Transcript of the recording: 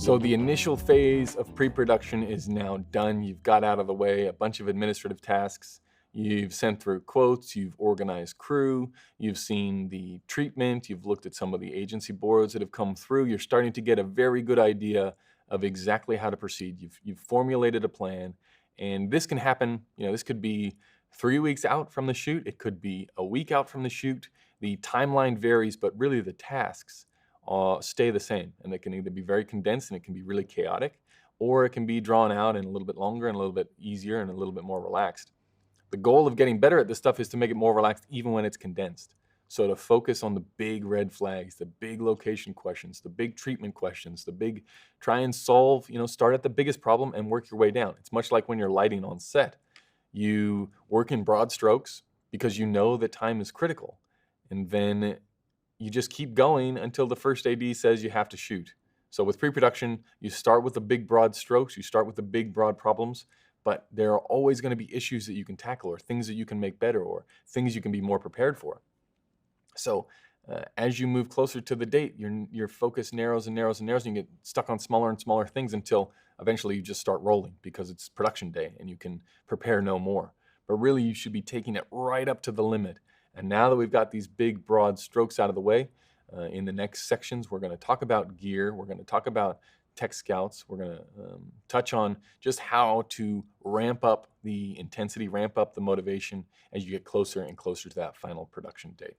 So the initial phase of pre-production is now done. You've got out of the way a bunch of administrative tasks. You've sent through quotes, you've organized crew, you've seen the treatment, you've looked at some of the agency boards that have come through. You're starting to get a very good idea of exactly how to proceed. You've formulated a plan, and this can happen, this could be 3 weeks out from the shoot, it could be a week out from the shoot. The timeline varies, but really the tasks stay the same, and they can either be very condensed and it can be really chaotic, or it can be drawn out and a little bit longer and a little bit easier and a little bit more relaxed. The goal of getting better at this stuff is to make it more relaxed even when it's condensed. So to focus on the big red flags, the big location questions, the big treatment questions, try and solve, start at the biggest problem and work your way down. It's much like when you're lighting on set. You work in broad strokes because you know that time is critical. And then you just keep going until the first AD says you have to shoot. So with pre-production, you start with the big broad strokes, you start with the big broad problems, but there are always going to be issues that you can tackle or things that you can make better or things you can be more prepared for. So as you move closer to the date, your focus narrows and narrows and narrows, and you get stuck on smaller and smaller things until eventually you just start rolling because it's production day and you can prepare no more. But really, you should be taking it right up to the limit. And now that we've got these big, broad strokes out of the way, in the next sections, we're going to talk about gear. We're going to talk about tech scouts. We're going to touch on just how to ramp up the intensity, ramp up the motivation as you get closer and closer to that final production date.